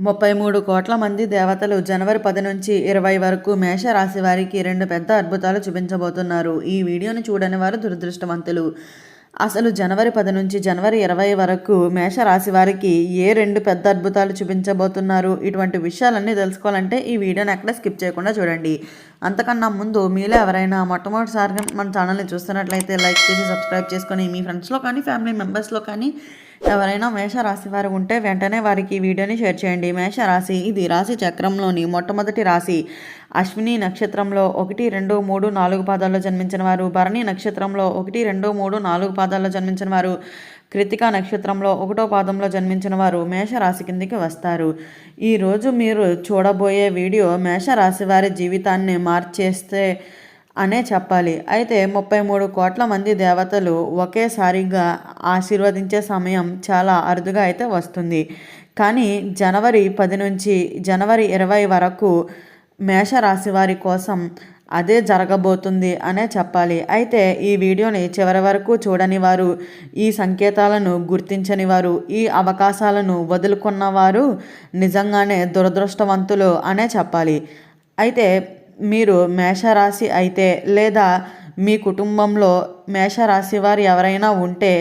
33 కోట్ల మంది దేవతలు జనవరి 10 నుంచి 20 వరకు మేష రాశి వారికి 2 పెద్ద అద్భుతాలు చూపించబోతున్నారు. ఈ వీడియోని చూడని వారు దురదృష్టవంతులు. అసలు జనవరి 10 నుంచి జనవరి 20 వరకు మేష రాశి వారికి ఏ 2 పెద్ద అద్భుతాలు చూపించబోతున్నారు? ఇటువంటి విషయాలన్నీ తెలుసుకోవాలంటే ఈ వీడియోని ఎక్కడ స్కిప్ చేయకుండా చూడండి. అంతకన్నా ముందు మీలో ఎవరైనా మొట్టమొదటిసారిగా మన ఛానల్ని చూస్తున్నట్లయితే లైక్ చేసి సబ్స్క్రైబ్ చేసుకొని మీ ఫ్రెండ్స్లో కానీ ఫ్యామిలీ మెంబర్స్లో కానీ ఎవరైనా మేషరాశి వారు ఉంటే వెంటనే వారికి ఈ వీడియోని షేర్ చేయండి. మేషరాశి ఇది రాశి చక్రంలోని మొట్టమొదటి రాశి. అశ్విని నక్షత్రంలో 1, 2, 3, 4 పాదాల్లో జన్మించిన వారు, భరణి నక్షత్రంలో 1, 2, 3, 4 పాదాల్లో జన్మించిన వారు, కృతికా నక్షత్రంలో 1వ పాదంలో జన్మించిన వారు మేషరాశి కిందికి వస్తారు. ఈరోజు మీరు చూడబోయే వీడియో మేషరాశి వారి జీవితాన్ని మార్చేస్తే అనే చెప్పాలి. అయితే 33 కోట్ల మంది దేవతలు ఒకేసారిగా ఆశీర్వదించే సమయం చాలా అరుదుగా అయితే వస్తుంది. కానీ జనవరి 10 నుంచి జనవరి 20 వరకు మేషరాశి వారి కోసం అదే జరగబోతుంది అనే చెప్పాలి. అయితే ఈ వీడియోని చివరి వరకు చూడని వారు, ఈ సంకేతాలను గుర్తించని వారు, ఈ అవకాశాలను వదులుకున్నవారు నిజంగానే దురదృష్టవంతులు అనే చెప్పాలి. అయితే మీరు మేషరాశి అయితే లేదా మీ కుటుంబంలో మేషరాశి వారు ఎవరైనా ఉంటే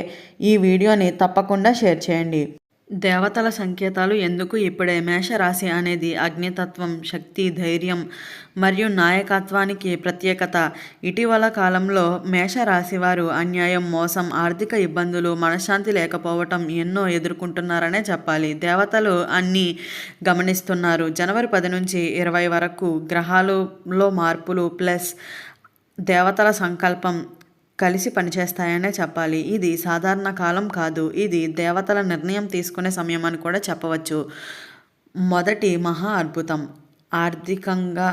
ఈ వీడియోని తప్పకుండా షేర్ చేయండి. దేవతల సంకేతాలు ఎందుకు ఇప్పుడే? మేషరాశి అనేది అగ్నితత్వం, శక్తి, ధైర్యం మరియు నాయకత్వానికి ప్రత్యేకత. ఇటీవల కాలంలో మేషరాశి వారు అన్యాయం, మోసం, ఆర్థిక ఇబ్బందులు, మనశ్శాంతి లేకపోవటం ఎన్నో ఎదుర్కొంటున్నారనే చెప్పాలి. దేవతలు అన్నీ గమనిస్తున్నారు. జనవరి 10 నుంచి 20 వరకు గ్రహాలలో మార్పులు ప్లస్ దేవతల సంకల్పం కలిసి పనిచేస్తాయనే చెప్పాలి. ఇది సాధారణ కాలం కాదు. ఇది దేవతల నిర్ణయం తీసుకునే సమయం అని కూడా చెప్పవచ్చు. మొదటి మహా అద్భుతం ఆర్థికంగా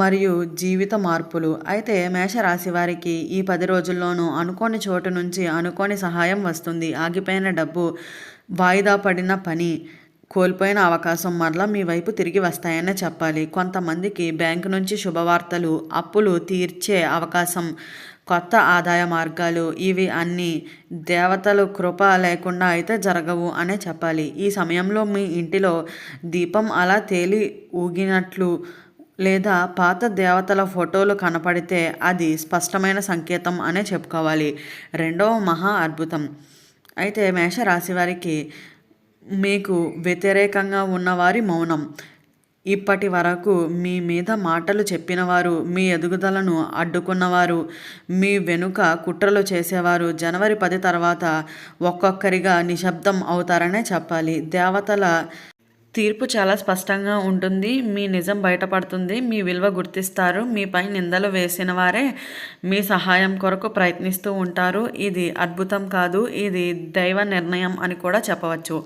మరియు జీవిత మార్పులు. అయితే మేషరాశి వారికి ఈ 10 రోజుల్లోనూ అనుకోని చోటు నుంచి అనుకోని సహాయం వస్తుంది. ఆగిపోయిన డబ్బు, వాయిదా పడిన పని, కోల్పోయిన అవకాశం మరలా మీ వైపు తిరిగి వస్తాయనే చెప్పాలి. కొంతమందికి బ్యాంకు నుంచి శుభవార్తలు, అప్పులు తీర్చే అవకాశం, కొత్త ఆదాయ మార్గాలు, ఇవి అన్నీ దేవతలు కృప లేకుండా అయితే జరగవు అనే చెప్పాలి. ఈ సమయంలో మీ ఇంటిలో దీపం అలా తేలి ఊగినట్లు లేదా పాత దేవతల ఫోటోలు కనపడితే అది స్పష్టమైన సంకేతం అనే చెప్పుకోవాలి. రెండవ మహా అద్భుతం. అయితే మేషరాశి వారికి మీకు వ్యతిరేకంగా ఉన్నవారి మౌనం. ఇప్పటి వరకు మీ మీద మాటలు చెప్పినవారు, మీ ఎదుగుదలను అడ్డుకున్నవారు, మీ వెనుక కుట్రలు చేసేవారు జనవరి 10 తర్వాత ఒక్కొక్కరిగా నిశ్శబ్దం అవుతారనే చెప్పాలి. దేవతల తీర్పు చాలా స్పష్టంగా ఉంటుంది. మీ నిజం బయటపడుతుంది. మీ విలువ గుర్తిస్తారు. మీపై నిందలు వేసిన వారే మీ సహాయం కొరకు ప్రయత్నిస్తూ ఉంటారు. ఇది అద్భుతం కాదు, ఇది దైవ నిర్ణయం అని కూడా చెప్పవచ్చు.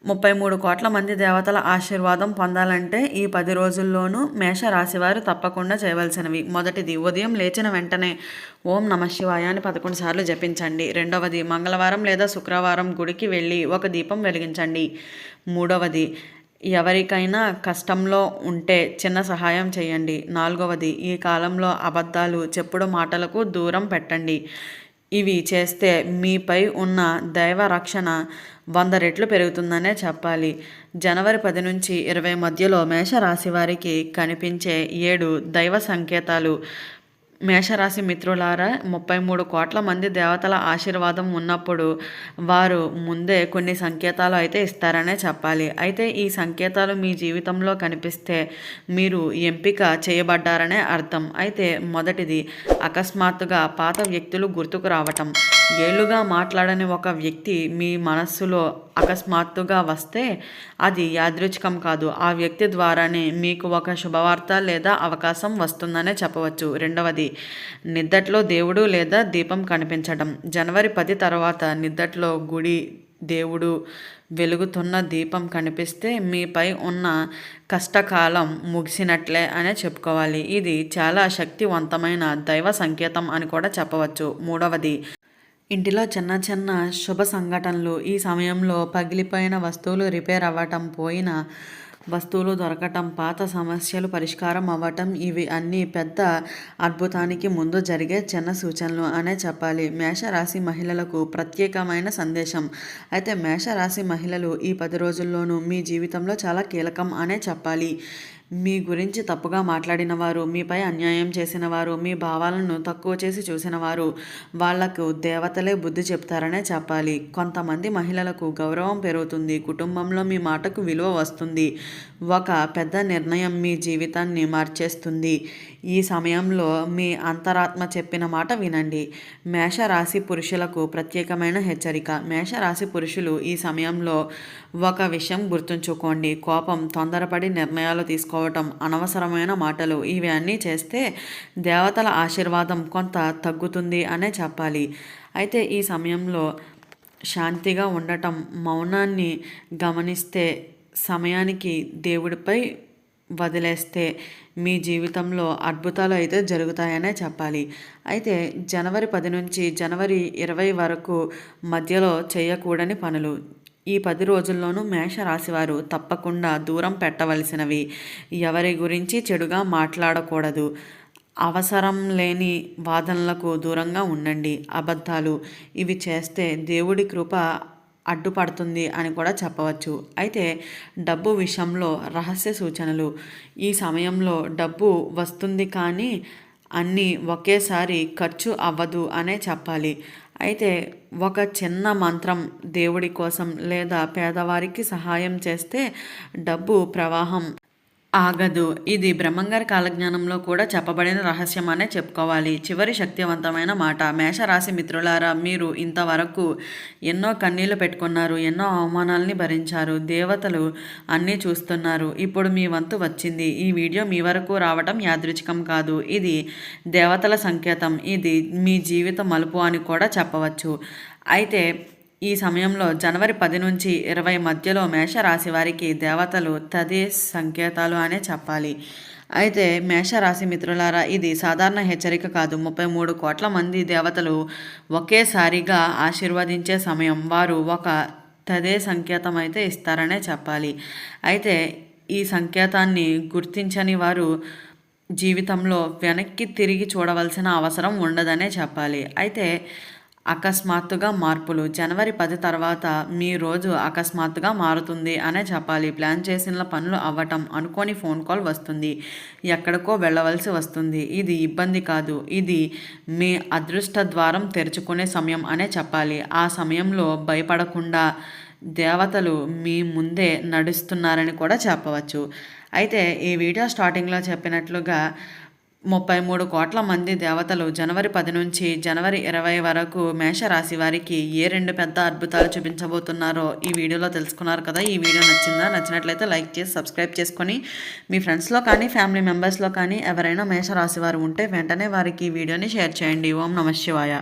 33 కోట్ల మంది దేవతల ఆశీర్వాదం పొందాలంటే ఈ 10 రోజుల్లోనూ మేషరాశివారు తప్పకుండా చేయవలసినవి. మొదటిది, ఉదయం లేచిన వెంటనే ఓం నమఃశివాయ అని 11 సార్లు జపించండి. రెండవది, మంగళవారం లేదా శుక్రవారం గుడికి వెళ్ళి ఒక దీపం వెలిగించండి. మూడవది, ఎవరికైనా కష్టంలో ఉంటే చిన్న సహాయం చేయండి. నాలుగవది, ఈ కాలంలో అబద్ధాలు, చెప్పుడు మాటలకు దూరం పెట్టండి. ఇవి చేస్తే మీపై ఉన్న దైవ రక్షణ 100 రెట్లు పెరుగుతుందనే చెప్పాలి. జనవరి 10 నుంచి 20 మధ్యలో మేషరాశి వారికి కనిపించే 7 దైవ సంకేతాలు. మేషరాశి మిత్రులారా, 33 కోట్ల మంది దేవతల ఆశీర్వాదం ఉన్నప్పుడు వారు ముందే కొన్ని సంకేతాలు అయితే ఇస్తారనే చెప్పాలి. అయితే ఈ సంకేతాలు మీ జీవితంలో కనిపిస్తే మీరు ఎంపిక చేయబడ్డారనే అర్థం. అయితే మొదటిది, అకస్మాత్తుగా పాత వ్యక్తులు గుర్తుకు రావటం. ఏళ్లుగా మాట్లాడని ఒక వ్యక్తి మీ మనస్సులో అకస్మాత్తుగా వస్తే అది యాదృచ్ఛికం కాదు. ఆ వ్యక్తి ద్వారానే మీకు ఒక శుభవార్త లేదా అవకాశం వస్తుందనే చెప్పవచ్చు. రెండవది, నిద్దట్లో దేవుడు లేదా దీపం కనిపించడం. జనవరి 10 తర్వాత నిద్దట్లో గుడి, దేవుడు, వెలుగుతున్న దీపం కనిపిస్తే మీపై ఉన్న కష్టకాలం ముగిసినట్లే అనే చెప్పుకోవాలి. ఇది చాలా శక్తివంతమైన దైవ సంకేతం అని కూడా చెప్పవచ్చు. మూడవది, ఇంటిలో చిన్న చిన్న శుభ సంఘటనలు. ఈ సమయంలో పగిలిపోయిన వస్తువులు రిపేర్ అవ్వటం, పోయిన వస్తువులు దొరకటం, పాత సమస్యలు పరిష్కారం అవ్వటం ఇవి అన్నీ పెద్ద అద్భుతానికి ముందు జరిగే చిన్న సూచనలు అనే చెప్పాలి. మేషరాశి మహిళలకు ప్రత్యేకమైన సందేశం. అయితే మేషరాశి మహిళలు ఈ 10 రోజుల్లోనూ మీ జీవితంలో చాలా కీలకం అనే చెప్పాలి. మీ గురించి తప్పుగా మాట్లాడిన వారు, మీపై అన్యాయం చేసిన వారు, మీ భావాలను తక్కువ చేసి చూసిన వారు, వాళ్లకు దేవతలే బుద్ధి చెప్తారనే చెప్పాలి. కొంతమంది మహిళలకు గౌరవం పెరుగుతుంది, కుటుంబంలో మీ మాటకు విలువ వస్తుంది. ఒక పెద్ద నిర్ణయం మీ జీవితాన్ని మార్చేస్తుంది. ఈ సమయంలో మీ అంతరాత్మ చెప్పిన మాట వినండి. మేషరాశి పురుషులకు ప్రత్యేకమైన హెచ్చరిక. మేషరాశి పురుషులు ఈ సమయంలో ఒక విషయం గుర్తుంచుకోండి. కోపం, తొందరపడి నిర్ణయాలు తీసుకోవటం, అనవసరమైన మాటలు ఇవి అన్నీ చేస్తే దేవతల ఆశీర్వాదం కొంత తగ్గుతుంది అనే చెప్పాలి. అయితే ఈ సమయంలో శాంతిగా ఉండటం, మౌనాన్ని గమనిస్తే, సమయానికి దేవుడిపై వదిలేస్తే మీ జీవితంలో అద్భుతాలు అయితే జరుగుతాయనే చెప్పాలి. అయితే జనవరి 10 నుంచి జనవరి 20 వరకు మధ్యలో చేయకూడని పనులు. ఈ 10 రోజుల్లోనూ మేషరాశివారు తప్పకుండా దూరం పెట్టవలసినవి. ఎవరి గురించి చెడుగా మాట్లాడకూడదు. అవసరం లేని వాదనలకు దూరంగా ఉండండి. అబద్ధాలు ఇవి చేస్తే దేవుడి కృప అడ్డుపడుతుంది అని కూడా చెప్పవచ్చు. అయితే డబ్బు విషయంలో రహస్య సూచనలు. ఈ సమయంలో డబ్బు వస్తుంది కానీ అన్నీ ఒకేసారి ఖర్చు అవ్వదు అనే చెప్పాలి. అయితే ఒక చిన్న మంత్రం దేవుడి కోసం లేదా పేదవారికి సహాయం చేస్తే డబ్బు ప్రవాహం ఆగదు. ఇది బ్రహ్మంగారి కాలజ్ఞానంలో కూడా చెప్పబడిన రహస్యం అనే చెప్పుకోవాలి. చివరి శక్తివంతమైన మాట. మేషరాశి మిత్రులారా, మీరు ఇంతవరకు ఎన్నో కన్నీళ్లు పెట్టుకున్నారు, ఎన్నో అవమానాలని భరించారు. దేవతలు అన్నీ చూస్తున్నారు. ఇప్పుడు మీ వంతు వచ్చింది. ఈ వీడియో మీ వరకు రావటం యాదృచ్ఛికం కాదు. ఇది దేవతల సంకేతం. ఇది మీ జీవిత మలుపు అని కూడా చెప్పవచ్చు. అయితే ఈ సమయంలో జనవరి 10 నుంచి 20 మధ్యలో మేషరాశి వారికి దేవతలు తదే సంకేతాలు అనే చెప్పాలి. అయితే మేషరాశి మిత్రులారా, ఇది సాధారణ హెచ్చరిక కాదు. 33 కోట్ల మంది దేవతలు ఒకేసారిగా ఆశీర్వదించే సమయం. వారు ఒక తదే సంకేతం అయితే ఇస్తారనే చెప్పాలి. అయితే ఈ సంకేతాన్ని గుర్తించని వారు జీవితంలో వెనక్కి తిరిగి చూడవలసిన అవసరం ఉండదనే చెప్పాలి. అయితే అకస్మాత్తుగా మార్పులు. జనవరి 10 తర్వాత మీ రోజు అకస్మాత్తుగా మారుతుంది అనే చెప్పాలి. ప్లాన్ చేసిన పనులు అవ్వటం, అనుకోని ఫోన్ కాల్ వస్తుంది, ఎక్కడికో వెళ్ళవలసి వస్తుంది. ఇది ఇబ్బంది కాదు, ఇది మీ అదృష్ట ద్వారం తెరుచుకునే సమయం అనే చెప్పాలి. ఆ సమయంలో భయపడకుండా దేవతలు మీ ముందే నడుస్తున్నారని కూడా చెప్పవచ్చు. అయితే ఈ వీడియో స్టార్టింగ్లో చెప్పినట్లుగా 33 కోట్ల మంది దేవతలు జనవరి 10 నుంచి జనవరి 20 వరకు మేషరాశి వారికి ఏ 2 పెద్ద అద్భుతాలు చూపించబోతున్నారో ఈ వీడియోలో తెలుసుకున్నారు కదా. ఈ వీడియో నచ్చిందా? నచ్చినట్లయితే లైక్ చేసి సబ్స్క్రైబ్ చేసుకొని మీ ఫ్రెండ్స్లో కానీ ఫ్యామిలీ మెంబర్స్లో కానీ ఎవరైనా మేషరాశి వారు ఉంటే వెంటనే వారికి ఈ వీడియోని షేర్ చేయండి. ఓం నమః శివాయ.